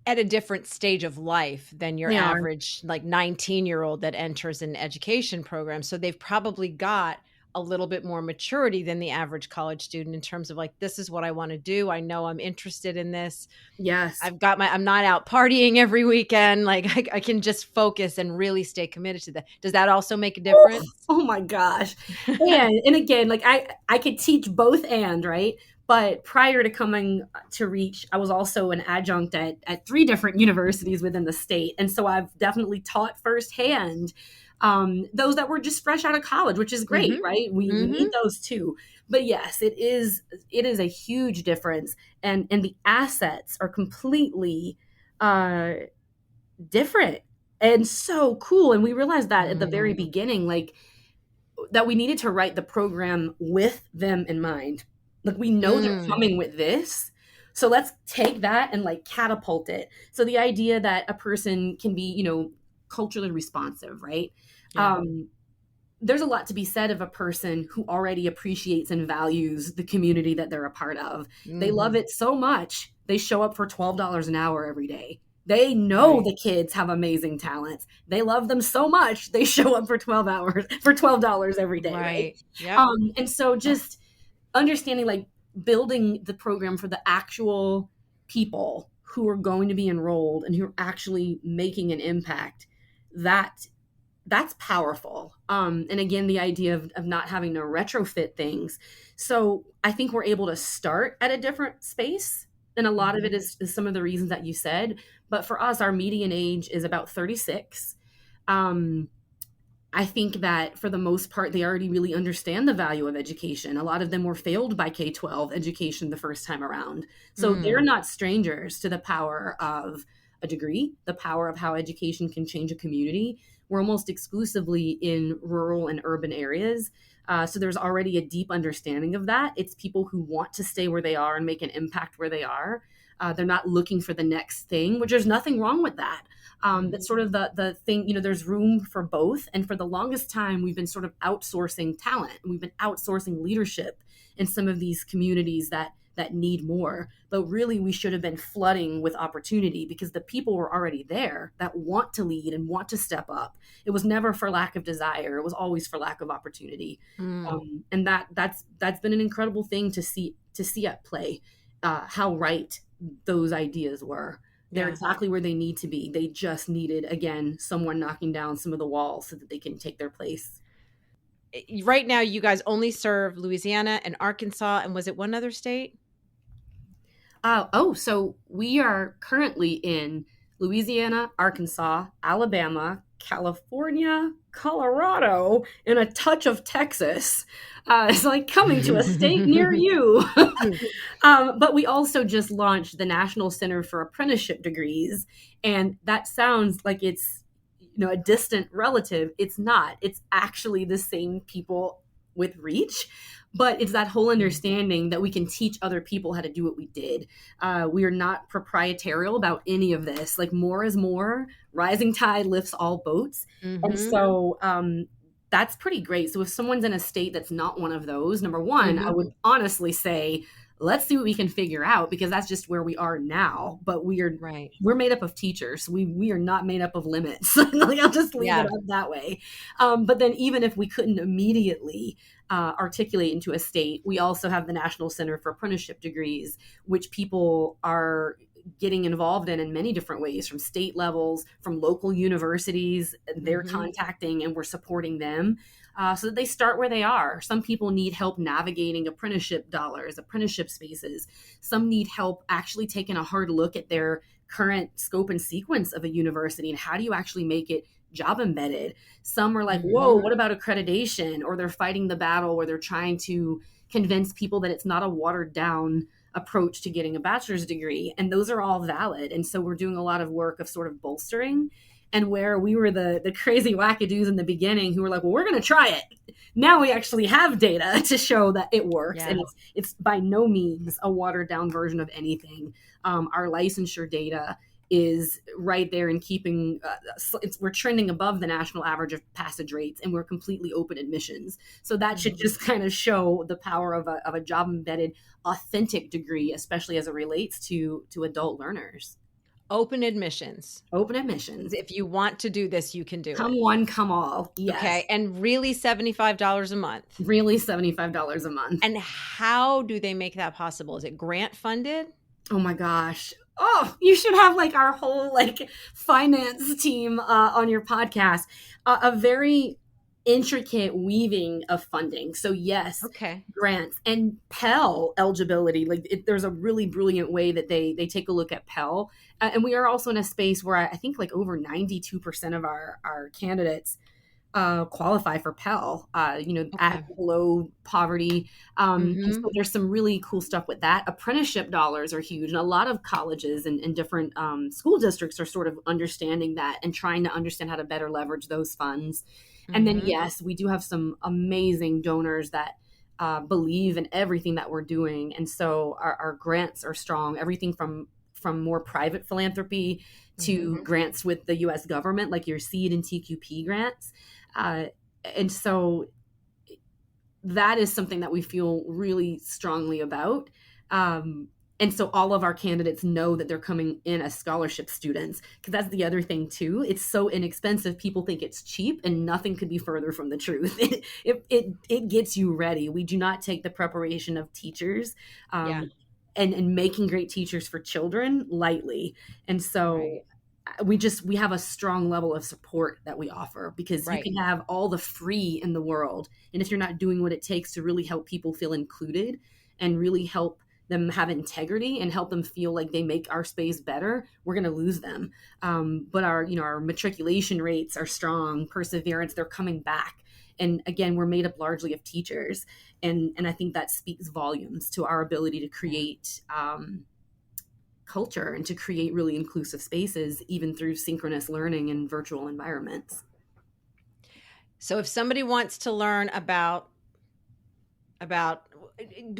at a different stage of life than your average like 19-year-old that enters an education program. So they've probably got a little bit more maturity than the average college student in terms of like, this is what I want to do. I know I'm interested in this. Yes. I'm not out partying every weekend. Like I can just focus and really stay committed to that. Does that also make a difference? Oh my gosh. And again, like I could teach both and, right? But prior to coming to Reach, I was also an adjunct at 3 different universities within the state. And so I've definitely taught firsthand those that were just fresh out of college, which is great, right? We need those too. But yes, it is a huge difference. And the assets are completely different and so cool. And we realized that at the very beginning, like that we needed to write the program with them in mind. Like we know they're coming with this, so let's take that and like catapult it. So the idea that a person can be, culturally responsive, right? There's a lot to be said of a person who already appreciates and values the community that they're a part of. They love it so much, they show up for $12 an hour every day. They know the kids have amazing talents. They love them so much, they show up for 12 hours for $12 every day. Right. Yep. And so just understanding, like building the program for the actual people who are going to be enrolled and who are actually making an impact, that's powerful. And again, the idea of not having to retrofit things. So I think we're able to start at a different space. And a lot of it is some of the reasons that you said. But for us, our median age is about 36. I think that for the most part, they already really understand the value of education. A lot of them were failed by K-12 education the first time around. So they're not strangers to the power of a degree, the power of how education can change a community. We're almost exclusively in rural and urban areas. So there's already a deep understanding of that. It's people who want to stay where they are and make an impact where they are. They're not looking for the next thing, which there's nothing wrong with that. That's sort of the thing, there's room for both. And for the longest time, we've been sort of outsourcing talent. We've been outsourcing leadership in some of these communities that need more. But really, we should have been flooding with opportunity because the people were already there that want to lead and want to step up. It was never for lack of desire. It was always for lack of opportunity. And that's been an incredible thing to see at play, how right those ideas were. They're exactly where they need to be. They just needed, again, someone knocking down some of the walls so that they can take their place. Right now, you guys only serve Louisiana and Arkansas, and was it one other state? So we are currently in Louisiana, Arkansas, Alabama, California, Colorado, and a touch of Texas. It's like coming to a state near you. But we also just launched the National Center for Apprenticeship Degrees. And that sounds like it's, a distant relative. It's not. It's actually the same people with Reach. But it's that whole understanding that we can teach other people how to do what we did. We are not proprietarial about any of this. Like more is more. Rising tide lifts all boats. And so that's pretty great. So if someone's in a state that's not one of those, number one, I would honestly say, let's see what we can figure out, because that's just where we are now. But we're made up of teachers. We are not made up of limits. Like, I'll just leave it up that way. But then even if we couldn't immediately articulate into a state. We also have the National Center for Apprenticeship Degrees, which people are getting involved in many different ways, from state levels, from local universities. They're contacting and we're supporting them so that they start where they are. Some people need help navigating apprenticeship dollars, apprenticeship spaces. Some need help actually taking a hard look at their current scope and sequence of a university and how do you actually make it job embedded. Some are like, whoa, what about accreditation? Or they're fighting the battle where they're trying to convince people that it's not a watered down approach to getting a bachelor's degree. And those are all valid. And so we're doing a lot of work of sort of bolstering. And where we were the crazy wackadoos in the beginning who were like, well, we're going to try it. Now we actually have data to show that it works. Yeah. And it's by no means a watered down version of anything. Our licensure data is right there in keeping, we're trending above the national average of passage rates, and we're completely open admissions. So that should just kind of show the power of a job embedded, authentic degree, especially as it relates to adult learners. Open admissions. Open admissions. If you want to do this, you can do come it. Come one, come all. Yes. Okay. And really $75 a month. Really $75 a month. And how do they make that possible? Is it grant funded? Oh my gosh. Oh, you should have like our whole like finance team on your podcast. A very intricate weaving of funding. So yes, okay, grants and Pell eligibility. Like there's a really brilliant way that they take a look at Pell. And we are also in a space where I think like over 92% of our candidates qualify for Pell, at below poverty. And so there's some really cool stuff with that. Apprenticeship dollars are huge. And a lot of colleges and different school districts are sort of understanding that and trying to understand how to better leverage those funds. And then, yes, we do have some amazing donors that believe in everything that we're doing. And so our grants are strong, everything from more private philanthropy to grants with the U.S. government, like your SEED and TQP grants. And so that is something that we feel really strongly about. And so all of our candidates know that they're coming in as scholarship students, because that's the other thing too. It's so inexpensive. People think it's cheap, and nothing could be further from the truth. It gets you ready. We do not take the preparation of teachers and making great teachers for children lightly. And so we have a strong level of support that we offer, because you can have all the free in the world, and if you're not doing what it takes to really help people feel included and really help them have integrity and help them feel like they make our space better, we're going to lose them. But our matriculation rates are strong, perseverance, they're coming back. And again, we're made up largely of teachers. And I think that speaks volumes to our ability to create culture and to create really inclusive spaces, even through synchronous learning in virtual environments. So if somebody wants to learn about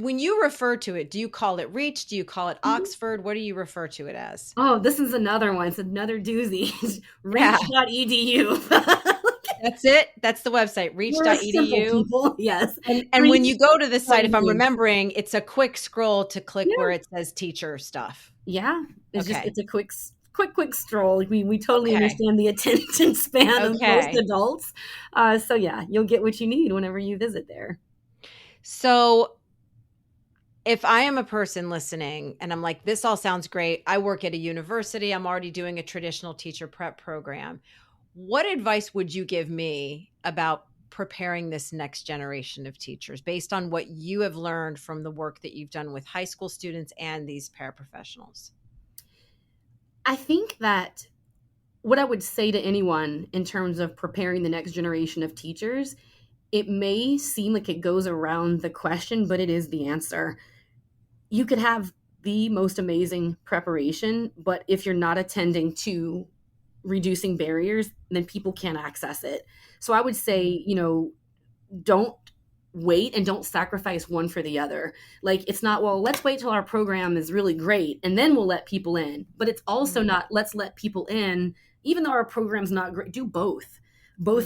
when you refer to it, do you call it Reach? Do you call it Oxford? What do you refer to it as? Oh, this is another one. It's another doozy. Reach.edu. That's it. That's the website, reach.edu. Yes. And when you go to the site, if I'm remembering, it's a quick scroll to click where it says teacher stuff. Yeah. It's a quick stroll. We totally understand the attention span of most adults. So yeah, you'll get what you need whenever you visit there. So if I am a person listening and I'm like, this all sounds great. I work at a university. I'm already doing a traditional teacher prep program. What advice would you give me about preparing this next generation of teachers based on what you have learned from the work that you've done with high school students and these paraprofessionals? I think that what I would say to anyone in terms of preparing the next generation of teachers, it may seem like it goes around the question, but it is the answer. You could have the most amazing preparation, but if you're not attending to reducing barriers, then people can't access it. So I would say, don't wait and don't sacrifice one for the other. Like, it's not, well, let's wait till our program is really great and then we'll let people in. But it's also not, let's let people in, even though our program's not great. Do both.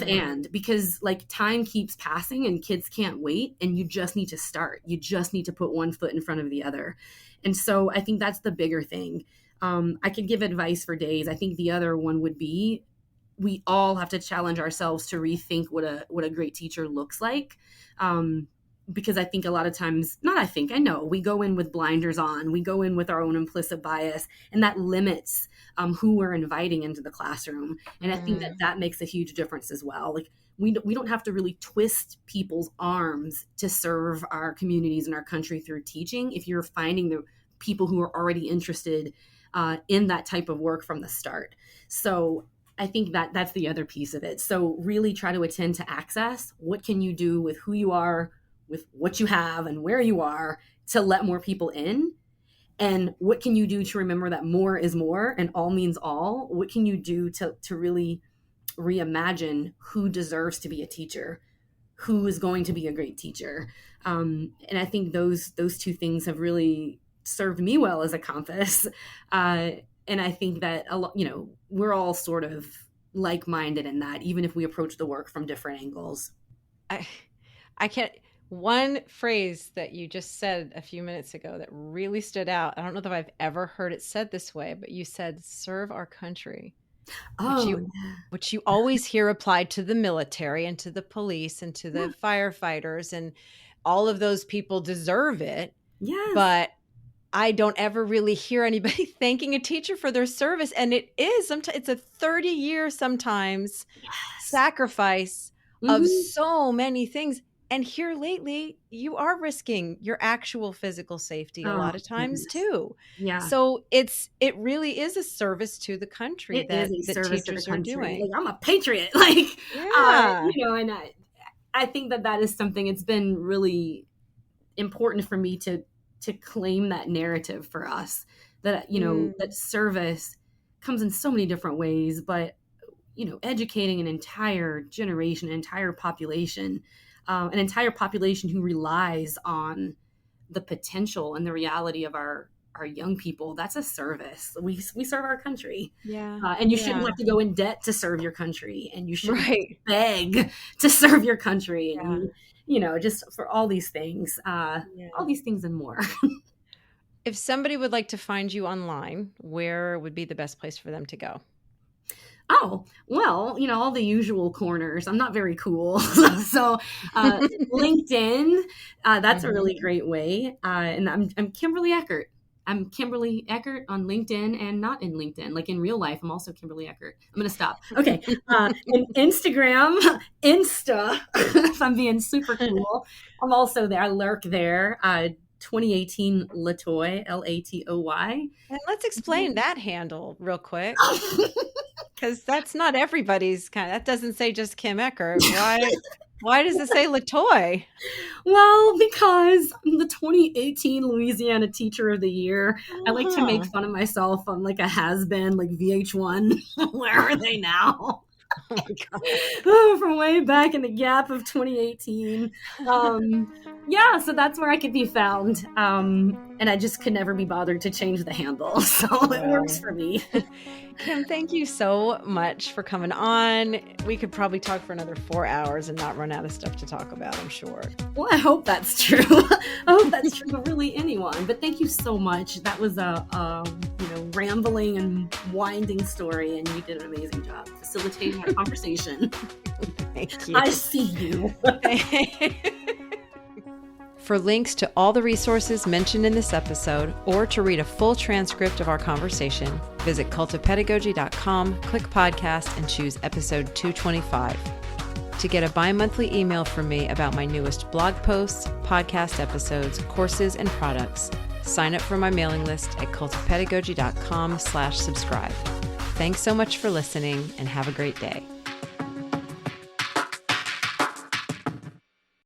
And because like time keeps passing and kids can't wait, and you just need to start. You just need to put one foot in front of the other. And so I think that's the bigger thing. I could give advice for days. I think the other one would be, we all have to challenge ourselves to rethink what a great teacher looks like. because I think a lot of times, I know we go in with blinders on, we go in with our own implicit bias, and that limits who we're inviting into the classroom. And I think that makes a huge difference as well. Like we don't have to really twist people's arms to serve our communities and our country through teaching if you're finding the people who are already interested in that type of work from the start. So I think that's the other piece of it. So really try to attend to access. What can you do with who you are, with what you have and where you are to let more people in? And what can you do to remember that more is more and all means all? What can you do to really reimagine who deserves to be a teacher, who is going to be a great teacher? And I think those two things have really served me well as a compass. And I think that, we're all sort of like-minded in that, even if we approach the work from different angles. I can't. One phrase that you just said a few minutes ago that really stood out. I don't know that I've ever heard it said this way, but you said serve our country, which you always hear applied to the military and to the police and to the firefighters, and all of those people deserve it. Yes. But I don't ever really hear anybody thanking a teacher for their service. And it is sometimes it's a 30-year sometimes sacrifice of so many things. And here lately, you are risking your actual physical safety a lot of times too. Yeah. So it really is a service to the country that teachers are doing. Like, I'm a patriot, and I think that is something. It's been really important for me to claim that narrative for us, that that service comes in so many different ways, but educating an entire generation, an entire population who relies on the potential and the reality of our young people, that's a service. We serve our country. And you shouldn't have to go in debt to serve your country, and you shouldn't beg to serve your country. And just for all these things and more. If somebody would like to find you online, where would be the best place for them to go? Oh, well, all the usual corners. I'm not very cool. So LinkedIn, that's a really great way. And I'm Kimberly Eckert. I'm Kimberly Eckert on LinkedIn and not in LinkedIn. Like in real life, I'm also Kimberly Eckert. I'm going to stop. Okay. And Instagram, if I'm being super cool, I'm also there. I lurk there. 2018 Latoy, Latoy. And let's explain that handle real quick. Because that's not everybody's that doesn't say just Kim Eckert. Why does it say Latoy? Well, because I'm the 2018 Louisiana Teacher of the Year. I like to make fun of myself. I'm like a has-been, like VH1. Where are they now? Oh my God. From way back in the gap of 2018. So that's where I could be found. And I just could never be bothered to change the handle. So it works for me. Kim, thank you so much for coming on. We could probably talk for another 4 hours and not run out of stuff to talk about, I'm sure. Well, I hope that's true. I hope that's true for really anyone. But thank you so much. That was a rambling and winding story, and you did an amazing job facilitating our conversation. Thank you. I see you. For links to all the resources mentioned in this episode, or to read a full transcript of our conversation, visit cultofpedagogy.com, click podcast, and choose episode 225. To get a bi-monthly email from me about my newest blog posts, podcast episodes, courses, and products, sign up for my mailing list at cultofpedagogy.com/subscribe. Thanks so much for listening, and have a great day.